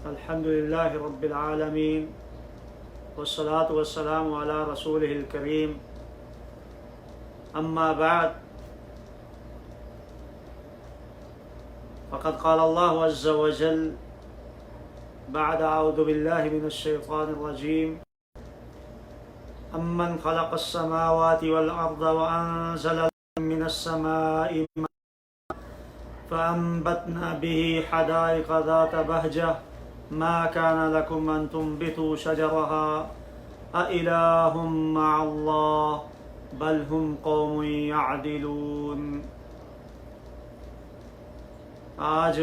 الحمد للہ رب العالمین والصلاة والسلام علی رسولہ الکریم اما بعد فقد قال اللہ عز وجل بعد اعوذ باللہ من الشیطان الرجیم امن خلق السماوات والارض وانزل من السماء ماء فانبتنا به حدائق ذات بہجہ ما كان لكم أن تنبتوا شجرها أإله مع الله بل هم قوم يعدلون۔ آج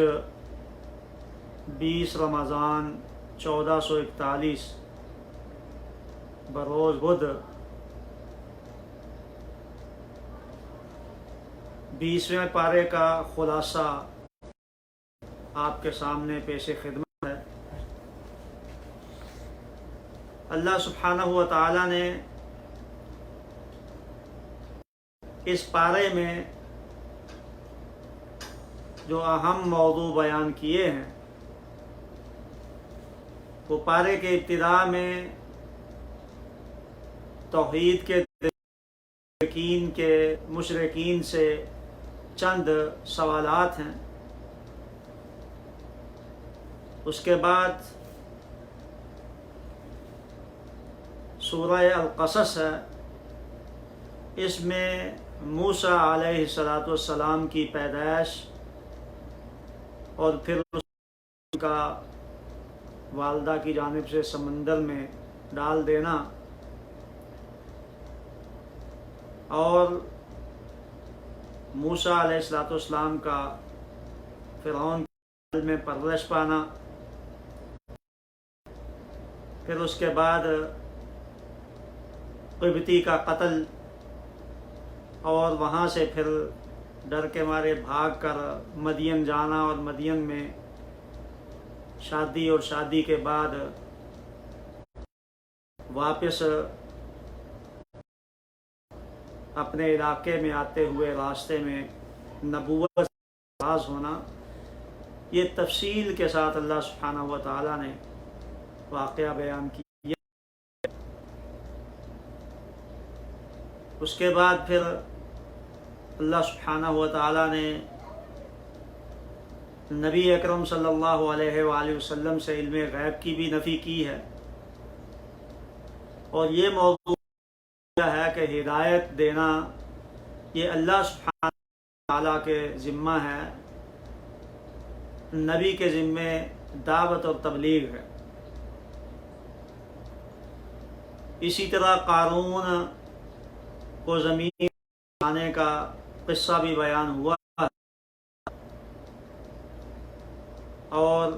20 رمضان 1441 بروز بدھ 20ویں پارے کا خلاصہ آپ کے سامنے پیش خدمت ہے۔ اللہ سبحانہ و تعالی نے اس پارے میں جو اہم موضوع بیان کیے ہیں وہ پارے کے ابتدا میں توحید کے مشرکین سے چند سوالات ہیں، اس کے بعد سورہ القصص ہے، اس میں موسیٰ علیہ السلام کی پیدائش اور پھر ان کا والدہ کی جانب سے سمندر میں ڈال دینا اور موسیٰ علیہ السلام کا فرعون کے میں پرورش پانا، پھر اس کے بعد قبطی کا قتل اور وہاں سے پھر ڈر کے مارے بھاگ کر مدین جانا اور مدین میں شادی اور شادی کے بعد واپس اپنے علاقے میں آتے ہوئے راستے میں نبوت سے آغاز ہونا، یہ تفصیل کے ساتھ اللہ سبحانہ و تعالی نے واقعہ بیان کیا۔ اس کے بعد پھر اللہ سبحانہ و تعالی نے نبی اکرم صلی اللہ علیہ وآلہ وسلم سے علم غیب کی بھی نفی کی ہے، اور یہ موضوع ہے کہ ہدایت دینا یہ اللہ سبحانہ و تعالی کے ذمہ ہے، نبی کے ذمہ دعوت اور تبلیغ ہے۔ اسی طرح قارون کو زمین آنے کا قصہ بھی بیان ہوا اور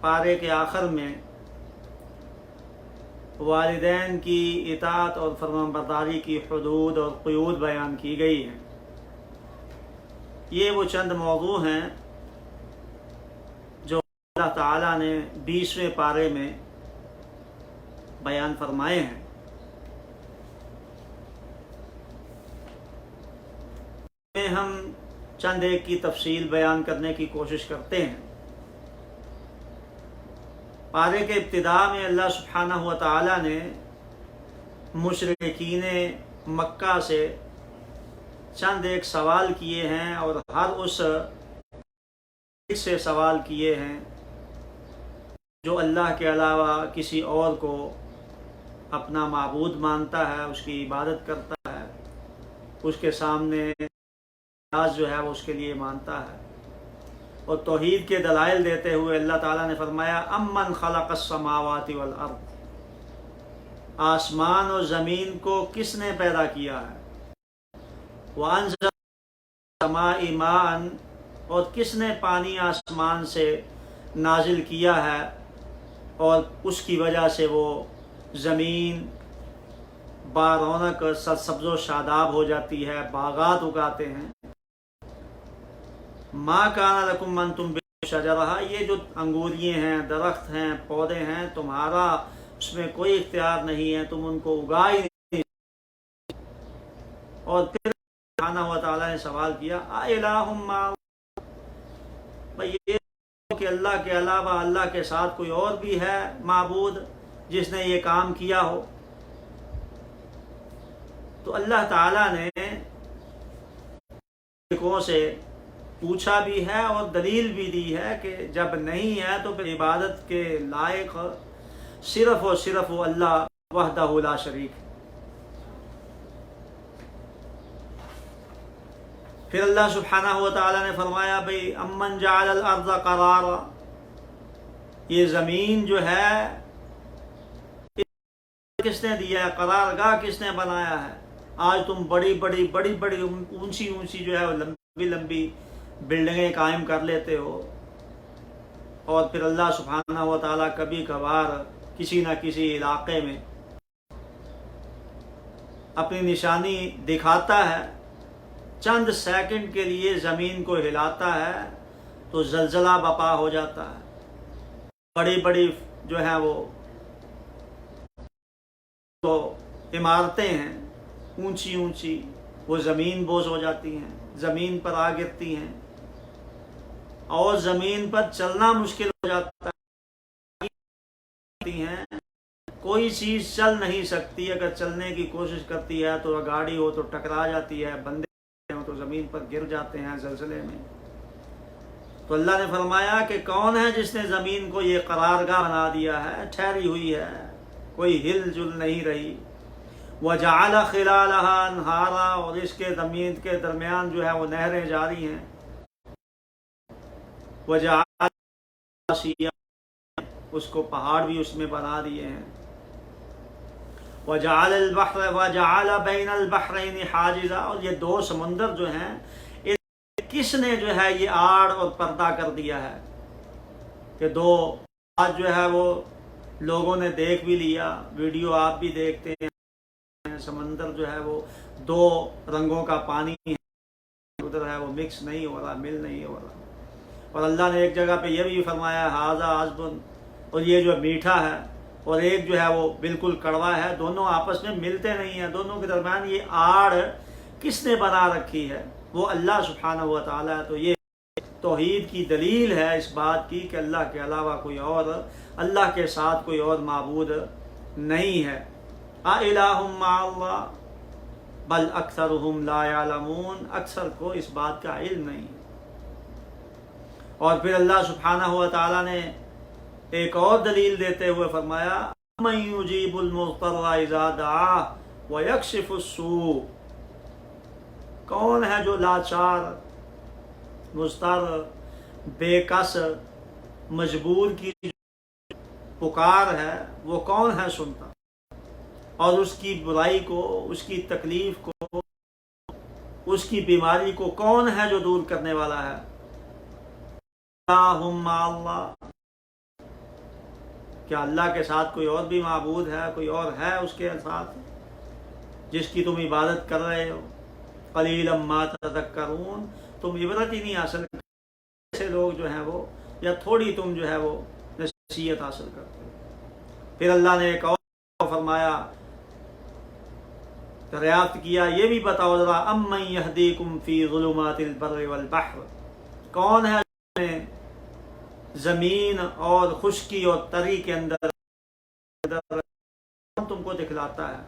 پارے کے آخر میں والدین کی اطاعت اور فرمانبرداری کی حدود اور قیود بیان کی گئی ہیں۔ یہ وہ چند موضوع ہیں جو اللہ تعالیٰ نے 20ویں پارے میں بیان فرمائے ہیں۔ میں ہم چند ایک کی تفصیل بیان کرنے کی کوشش کرتے ہیں۔ پارے کے ابتدا میں اللہ سبحانہ و تعالی نے مشرکین مکہ سے چند ایک سوال کیے ہیں اور ہر اس سے سوال کیے ہیں جو اللہ کے علاوہ کسی اور کو اپنا معبود مانتا ہے، اس کی عبادت کرتا ہے، اس کے سامنے جو ہے وہ اس کے لیے مانتا ہے۔ اور توحید کے دلائل دیتے ہوئے اللہ تعالیٰ نے فرمایا امن خلق السماوات والارض، آسمان اور زمین کو کس نے پیدا کیا ہے، وانزل السماء ماء، اور کس نے پانی آسمان سے نازل کیا ہے اور اس کی وجہ سے وہ زمین بارونق سرسبز و شاداب ہو جاتی ہے، باغات اگاتے ہیں۔ ما کان لکم ان تنبتوا شجرہا، یہ جو انگوریے ہیں، درخت ہیں، پودے ہیں، تمہارا اس میں کوئی اختیار نہیں ہے، تم ان کو اگا ہی نہیں۔ اور پھر سبحانہ و تعالیٰ نے سوال کیا الہ مع، یہ کہ اللہ کے علاوہ اللہ کے ساتھ کوئی اور بھی ہے معبود جس نے یہ کام کیا ہو؟ تو اللہ تعالیٰ نے سے پوچھا بھی ہے اور دلیل بھی دی ہے کہ جب نہیں ہے تو پھر عبادت کے لائق صرف اور صرف وہ اللہ وحدہ لا شریک ہے۔ پھر اللہ سبحانہ و تعالیٰ نے فرمایا بھئی امن جعل الارض قرارا، یہ زمین جو ہے کس نے دیا ہے؟ قرار گاہ کس نے بنایا ہے؟ آج تم بڑی بڑی اونچی جو ہے وہ لمبی لمبی بلڈنگیں قائم کر لیتے ہو، اور پھر اللہ سبحانہ و تعالیٰ کبھی کبھار کسی نہ کسی علاقے میں اپنی نشانی دکھاتا ہے، چند سیکنڈ کے لیے زمین کو ہلاتا ہے تو زلزلہ بپا ہو جاتا ہے، بڑی جو ہے وہ تو عمارتیں ہیں اونچی وہ زمین بوس ہو جاتی ہیں، زمین پر آ گرتی ہیں اور زمین پر چلنا مشکل ہو جاتا ہے، کوئی چیز چل نہیں سکتی، اگر چلنے کی کوشش کرتی ہے تو گاڑی ہو تو ٹکرا جاتی ہے، بندے ہو تو زمین پر گر جاتے ہیں زلزلے میں۔ تو اللہ نے فرمایا کہ کون ہے جس نے زمین کو یہ قرارگاہ بنا دیا ہے، ٹھہری ہوئی ہے، کوئی ہل جل نہیں رہی۔ وَجَعَلَ خِلَالَهَا أَنْهَارًا، اور اس کے زمین کے درمیان جو ہے وہ نہریں جاری ہیں۔ وَجَعَلَ اس کو پہاڑ بھی اس میں بنا دیے ہیں۔ وَجَعَلَ الْبَحْرَ وَجَعَلَ بَيْنَ الْبَحْرَيْنِ حَاجِزًا، اور یہ دو سمندر جو ہیں کس نے جو ہے یہ آڑ اور پردہ کر دیا ہے کہ دو آج جو ہے وہ لوگوں نے دیکھ بھی لیا، ویڈیو آپ بھی دیکھتے ہیں، سمندر جو ہے وہ دو رنگوں کا پانی ہے، ادھر ہے وہ مکس نہیں ہو رہا، مل نہیں ہو رہا۔ اور اللہ نے ایک جگہ پہ یہ بھی فرمایا ھذا عذب، اور یہ جو میٹھا ہے اور ایک جو ہے وہ بالکل کڑوا ہے، دونوں آپس میں ملتے نہیں ہیں، دونوں کے درمیان یہ آڑ کس نے بنا رکھی ہے؟ وہ اللہ سبحانہ و تعالیٰ۔ تو یہ توحید کی دلیل ہے اس بات کی کہ اللہ کے علاوہ کوئی اور، اللہ کے ساتھ کوئی اور معبود نہیں ہے۔ اَإِلَٰهٌ مَّعَ اللَّهِ بَلْ أَكْثَرُهُمْ لَا يَعْلَمُونَ، اکثر کو اس بات کا علم نہیں۔ اور پھر اللہ سبحانہ و تعالیٰ نے ایک اور دلیل دیتے ہوئے فرمایا مَن يُجِيبُ الْمُضْطَرَّ إِذَا دَعَاهُ وَيَكْشِفُ السُّوءَ، کون ہے جو لاچار، مضطر، بے کس، مجبور کی پکار ہے وہ کون ہے سنتا، اور اس کی برائی کو، اس کی تکلیف کو، اس کی بیماری کو کون ہے جو دور کرنے والا ہے؟ اللہم اللہ، کیا اللہ کے ساتھ کوئی اور بھی معبود ہے، کوئی اور ہے اس کے ساتھ جس کی تم عبادت کر رہے ہو؟ قلیلا ما تذکرون، تم عبرت ہی نہیں حاصل کرتے، ایسے لوگ جو ہیں وہ، یا تھوڑی تم جو ہے وہ نصیحت حاصل کرتے ہو۔ پھر اللہ نے ایک اور فرمایا، دریافت کیا، یہ بھی بتاؤ ذرا امن یہدیکم فی ظلمات البر والبحر، کون ہے جس نے زمین اور خشکی اور تری کے اندر تم کو دکھلاتا ہے،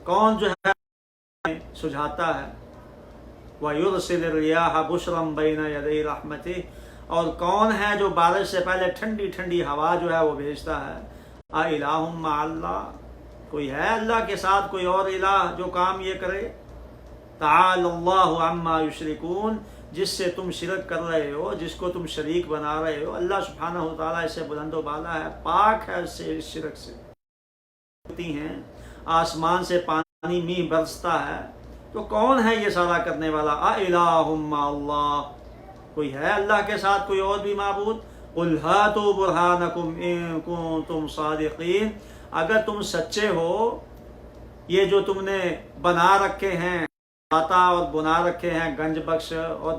کون جو ہے سجھاتا ہے۔ وَيُرْسِلِ الرِّيَاحَ بُشْرًا بَيْنَ يَدَيْ رَحْمَتِهِ، اور کون ہے جو بارش سے پہلے ٹھنڈی ٹھنڈی ہوا جو ہے وہ بھیجتا ہے۔ اَإِلَٰهٌ مَّعَ اللَّهِ، کوئی ہے اللہ کے ساتھ کوئی اور الہ جو کام یہ کرے؟ تَعَالَى اللَّهُ عَمَّا يُشْرِكُونَ، جس سے تم شرک کر رہے ہو، جس کو تم شریک بنا رہے ہو، اللہ سبحانہ و تعالیٰ اس سے بلند و بالا ہے، پاک ہے اس سے، اس شرک سے۔ ہوتی ہیں آسمان سے پانی میہ برستا ہے، تو کون ہے یہ سارا کرنے والا؟ اَإِلَٰهٌ مَّعَ اللَّهِ، کوئی ہے اللہ کے ساتھ کوئی اور بھی معبود؟ قُلْ هَاتُوا بُرْهَانَكُمْ إِن كُنتُمْ صَادِقِينَ، اگر تم سچے ہو، یہ جو تم نے بنا رکھے ہیں، آتا اور بنا رکھے ہیں، گنج بخش اور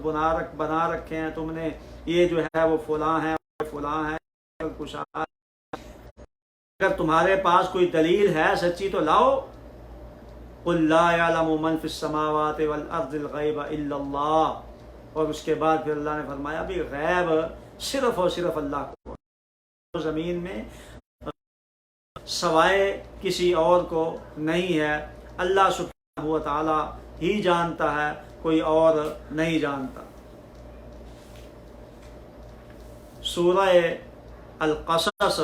بنا رکھے ہیں تم نے، یہ جو ہے وہ فلاں ہیں فلاں ہیں کشا، اگر تمہارے پاس کوئی دلیل ہے سچی تو لاؤ۔ قُلْ لَا يَعْلَمُ مَنْ فِي السَّمَاوَاتِ وَالْأَرْضِ الْغَيْبَ إِلَّا اللَّهُ، اور اس کے بعد پھر اللہ نے فرمایا بھی غیب صرف اور صرف اللہ کو، زمین میں سوائے کسی اور کو نہیں ہے، اللہ سبحانہ و تعالی ہی جانتا ہے، کوئی اور نہیں جانتا۔ سورہ القصص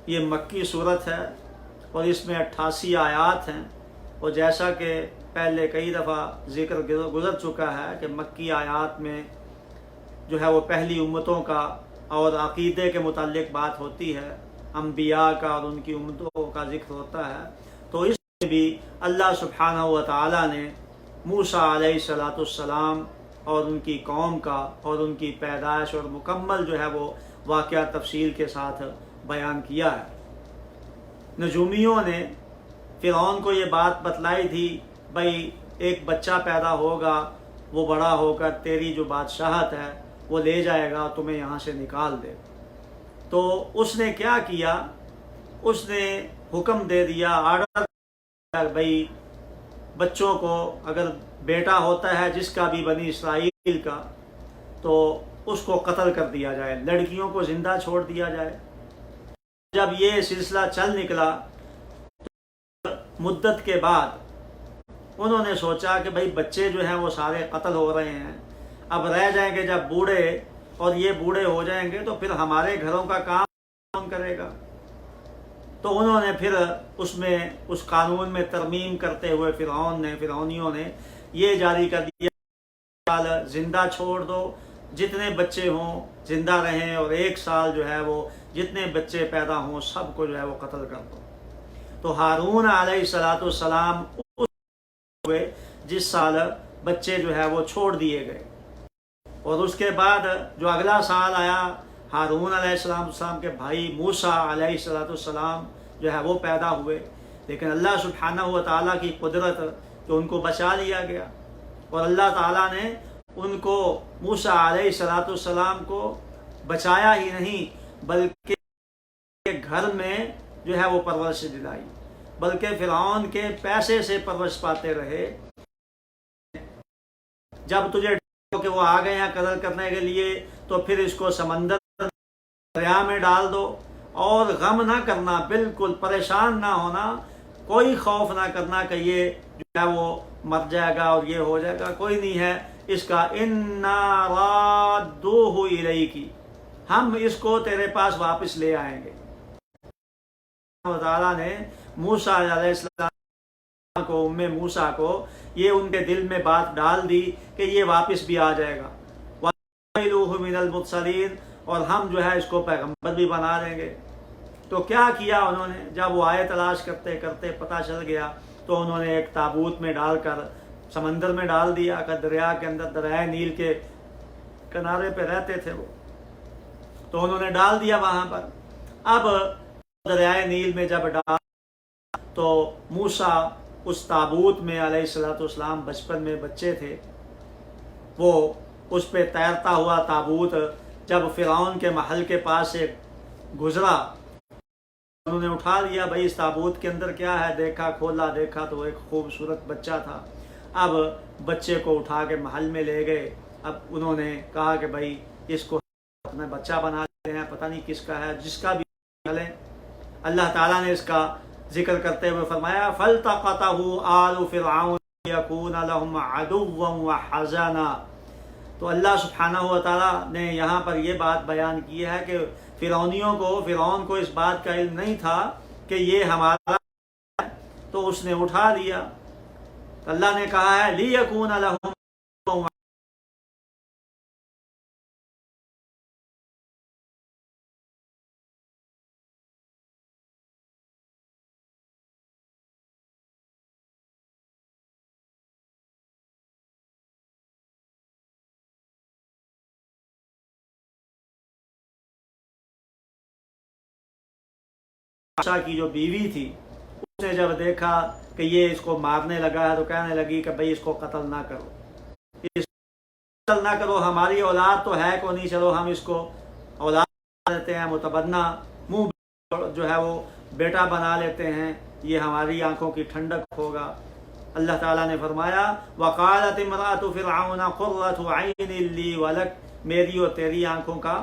یہ مکی صورت ہے اور اس میں 88 آیات ہیں، اور جیسا کہ پہلے کئی دفعہ ذکر گزر چکا ہے کہ مکی آیات میں جو ہے وہ پہلی امتوں کا اور عقیدے کے متعلق بات ہوتی ہے، انبیاء کا اور ان کی امتوں کا ذکر ہوتا ہے۔ تو اس میں بھی اللہ سبحانہ و تعالی نے موسیٰ علیہ السلام اور ان کی قوم کا اور ان کی پیدائش اور مکمل جو ہے وہ واقعہ تفصیل کے ساتھ بیان کیا ہے۔ نجومیوں نے فرعون کو یہ بات بتلائی تھی، بھائی ایک بچہ پیدا ہوگا، وہ بڑا ہو کر تیری جو بادشاہت ہے وہ لے جائے گا، تمہیں یہاں سے نکال دے۔ تو اس نے کیا کیا، اس نے حکم دے دیا، آرڈر، بھائی بچوں کو اگر بیٹا ہوتا ہے جس کا بھی بنی اسرائیل کا تو اس کو قتل کر دیا جائے، لڑکیوں کو زندہ چھوڑ دیا جائے۔ جب یہ سلسلہ چل نکلا تو مدت کے بعد انہوں نے سوچا کہ بھائی بچے جو ہیں وہ سارے قتل ہو رہے ہیں، اب رہ جائیں گے جب بوڑھے، اور یہ بوڑھے ہو جائیں گے تو پھر ہمارے گھروں کا کام کون کرے گا؟ تو انہوں نے پھر اس قانون میں ترمیم کرتے ہوئے فرعونیوں نے یہ جاری کر دیا، زندہ چھوڑ دو، جتنے بچے ہوں زندہ رہیں، اور 1 سال جو ہے وہ جتنے بچے پیدا ہوں سب کو جو ہے وہ قتل کر دو۔ تو ہارون علیہ السلام ہوئے جس سال بچے جو ہے وہ چھوڑ دیے گئے، اور اس کے بعد جو اگلا سال آیا، ہارون علیہ السلام کے بھائی موسیٰ علیہ السلام جو ہے وہ پیدا ہوئے، لیکن اللہ سبحانہ و تعالیٰ کی قدرت کہ ان کو بچا لیا گیا، اور اللہ تعالیٰ نے ان کو موسیٰ علیہ السلام کو بچایا ہی نہیں بلکہ گھر میں جو ہے وہ پرورش دلائی، بلکہ فرعون کے پیسے سے پرورش پاتے رہے۔ جب تجھے کہ وہ آ گئے ہیں قتل کرنے کے لیے تو پھر اس کو سمندر دریا میں ڈال دو، اور غم نہ کرنا، بالکل پریشان نہ ہونا، کوئی خوف نہ کرنا کہ یہ جو ہے وہ مر جائے گا اور یہ ہو جائے گا، کوئی نہیں ہے اس کا، اِنَّا رَادُّوهُ إِلَيْكِ، ہم اس کو تیرے پاس واپس لے آئیں گے۔ اللہ تعالیٰ نے موسیٰ علیہ السلام کو، موسیٰ کو یہ ان کے دل میں بات ڈال دی کہ یہ واپس بھی آ جائے گا، وَجَعَلُوهُ مِنَ الْمُرْسَلِينَ، اور ہم جو ہے اس کو پیغمبر بھی بنا دیں گے۔ تو کیا کیا انہوں نے، جب وہ آئے تلاش کرتے کرتے پتہ چل گیا تو انہوں نے ایک تابوت میں ڈال کر سمندر میں ڈال دیا، کہ دریا کے اندر، دریائے نیل کے کنارے پہ رہتے تھے وہ، تو انہوں نے ڈال دیا وہاں پر۔ اب دریائے نیل میں جب ڈال تو موسیٰ اس تابوت میں علیہ السلام بچپن میں بچے تھے، وہ اس پہ تیرتا ہوا تابوت جب فرعون کے محل کے پاس سے گزرا، انہوں نے اٹھا لیا، بھائی اس تابوت کے اندر کیا ہے، دیکھا، کھولا، دیکھا تو ایک خوبصورت بچہ تھا۔ اب بچے کو اٹھا کے محل میں لے گئے، اب انہوں نے کہا کہ بھائی اس کو اپنا بچہ بنا لیتے ہیں، پتہ نہیں کس کا ہے، جس کا بھی ہے۔ اللہ تعالیٰ نے اس کا ذکر کرتے ہوئے فرمایا فَالْتَقَطَهُ آلُ فِرْعَوْنَ لِيَكُونَ لَهُمْ عَدُوًّا وَحَزَنًا۔ تو اللہ سبحانہ و تعالیٰ نے یہاں پر یہ بات بیان کی ہے کہ فرعون کو اس بات کا علم نہیں تھا کہ یہ ہمارا ہے، تو اس نے اٹھا لیا۔ اللہ نے کہا ہے لِيَكُونَ لَهُمْ کی جو بیوی تھی، اس نے جب دیکھا کہ یہ اس کو مارنے لگا ہے تو کہنے لگی کہ بھئی اس کو قتل نہ کرو، قتل نہ کرو، ہماری اولاد تو ہے کو نہیں، چلو ہم اس کو اولاد بنا لیتے ہیں، متبنہ منہ جو ہے وہ بیٹا بنا لیتے ہیں، یہ ہماری آنکھوں کی ٹھنڈک ہوگا۔ اللہ تعالیٰ نے فرمایا وَقَالَتِ امْرَأَتُ فِرْعَوْنَ قُرَّةُ عَيْنٍ لِّي وَلَكَ، میری اور تیری آنکھوں کا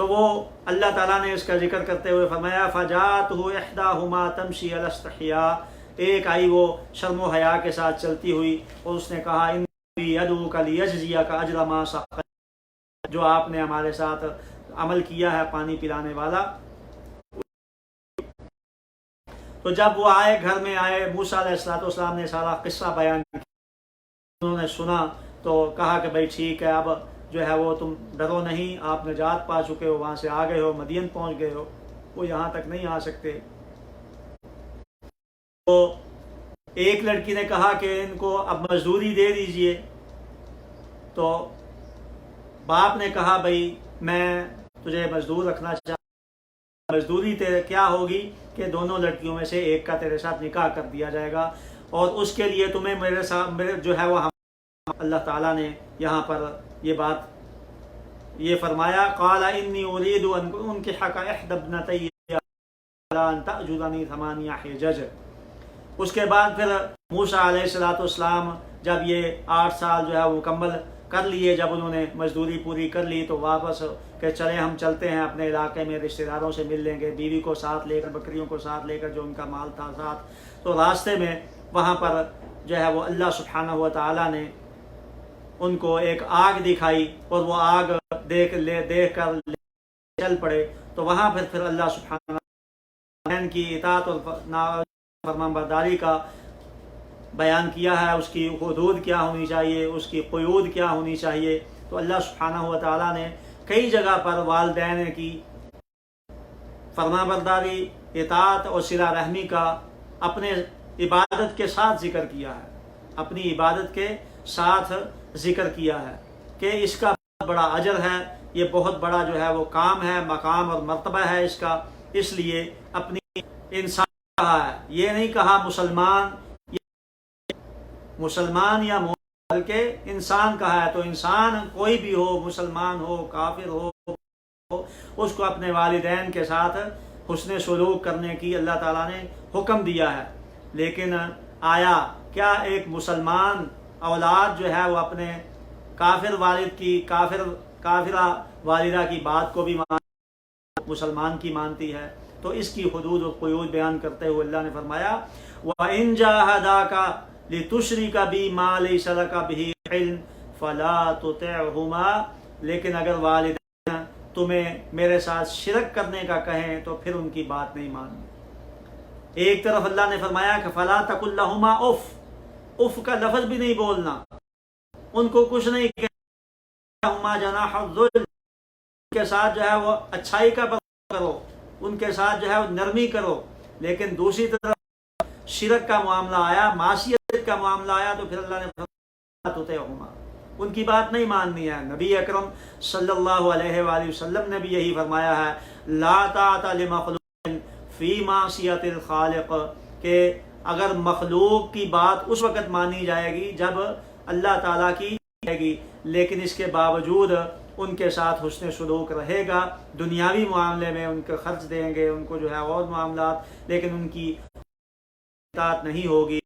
تو وہ اللہ تعالیٰ نے اس کا ذکر کرتے ہوئے فرمایا فجاءتہ احداہما تمشی علی استحیاء، ایک آئی وہ شرم و حیا کے ساتھ چلتی ہوئی اور اس نے کہا انی ادعوک لیجزیک اجر ما سقیت، جو آپ نے ہمارے ساتھ عمل کیا ہے پانی پلانے والا۔ تو جب وہ آئے، گھر میں آئے، موسیٰ علیہ السلام نے سارا قصہ بیان کیا، انہوں نے سنا تو کہا کہ بھائی ٹھیک ہے، اب جو ہے وہ تم ڈرو نہیں، آپ نجات پا چکے ہو، وہاں سے آ گئے ہو، مدین پہنچ گئے ہو، وہ یہاں تک نہیں آ سکتے۔ تو ایک لڑکی نے کہا کہ ان کو اب مزدوری دے دیجئے، تو باپ نے کہا بھائی میں تجھے مزدور رکھنا چاہتا ہوں، مزدوری تیرے کیا ہوگی کہ دونوں لڑکیوں میں سے ایک کا تیرے ساتھ نکاح کر دیا جائے گا، اور اس کے لیے تمہیں میرے ساتھ جو ہے وہ اللہ تعالیٰ نے یہاں پر یہ بات یہ فرمایا قال انی اريد ان انکحک احدی ابنتی ان تأجرنی ثمانیہ حجج۔ اس کے بعد پھر موسیٰ علیہ السلام جب یہ 8 سال جو ہے وہ مکمل کر لیے، جب انہوں نے مزدوری پوری کر لی تو واپس کہ چلے ہم چلتے ہیں اپنے علاقے میں، رشتہ داروں سے مل لیں گے، بیوی کو ساتھ لے کر، بکریوں کو ساتھ لے کر، جو ان کا مال تھا ساتھ۔ تو راستے میں وہاں پر جو ہے وہ اللہ سبحانہ و تعالیٰ نے ان کو ایک آگ دکھائی، اور وہ آگ دیکھ کر چل پڑے۔ تو وہاں پھر اللہ سبحانہ و تعالیٰ کی اطاعت اور فرمان برداری کا بیان کیا ہے، اس کی حدود کیا ہونی چاہیے، اس کی قیود کیا ہونی چاہیے۔ تو اللہ سبحانہ و تعالیٰ نے کئی جگہ پر والدین کی فرمان برداری، اطاعت اور صلہ رحمی کا اپنے عبادت کے ساتھ ذکر کیا ہے، اپنی عبادت کے ساتھ ذکر کیا ہے کہ اس کا بہت بڑا اجر ہے، یہ بہت بڑا جو ہے وہ کام ہے، مقام اور مرتبہ ہے اس کا۔ اس لیے اپنی انسان کہا ہے، یہ نہیں کہا مسلمان یا مومن، بلکہ انسان کہا ہے۔ تو انسان کوئی بھی ہو، مسلمان ہو، کافر ہو، اس کو اپنے والدین کے ساتھ حسن سلوک کرنے کی اللہ تعالیٰ نے حکم دیا ہے۔ لیکن آیا کیا ایک مسلمان اولاد جو ہے وہ اپنے کافر والد کی، کافرہ والدہ کی بات کو بھی مسلمان کی مانتی ہے؟ تو اس کی حدود و قیود بیان کرتے ہوئے اللہ نے فرمایا وَإِن جَاهَدَاكَ لِتُشْرِكَ بِي مَا لَيْسَ لَكَ بِهِ عِلْمٌ فَلَا تُطِعْهُمَا، لیکن اگر والدین تمہیں میرے ساتھ شرک کرنے کا کہیں تو پھر ان کی بات نہیں ماننی۔ ایک طرف اللہ نے فرمایا کہ فَلَا تَقُل لَّهُمَا اُف، اف کا لفظ بھی نہیں بولنا، ان کو کچھ نہیں کہنا، هُمَا جَنَاحَ الذُّلِّ، ان کے ساتھ جو ہے وہ اچھائی کا برتاؤ کرو، ان کے ساتھ جو ہے وہ نرمی کرو۔ لیکن دوسری طرف شرک کا معاملہ آیا، معصیت کا معاملہ آیا، تو پھر اللہ نے فرمایا ان کی بات نہیں ماننی ہے۔ نبی اکرم صلی اللہ علیہ وآلہ وسلم نے بھی یہی فرمایا ہے لا طاعۃ لمخلوق فی معصیت الخالق، کہ اگر مخلوق کی بات اس وقت مانی جائے گی جب اللہ تعالیٰ کی جائے گی، لیکن اس کے باوجود ان کے ساتھ حسن سلوک رہے گا، دنیاوی معاملے میں ان کو خرچ دیں گے، ان کو جو ہے اور معاملات، لیکن ان کی اطاعت نہیں ہوگی۔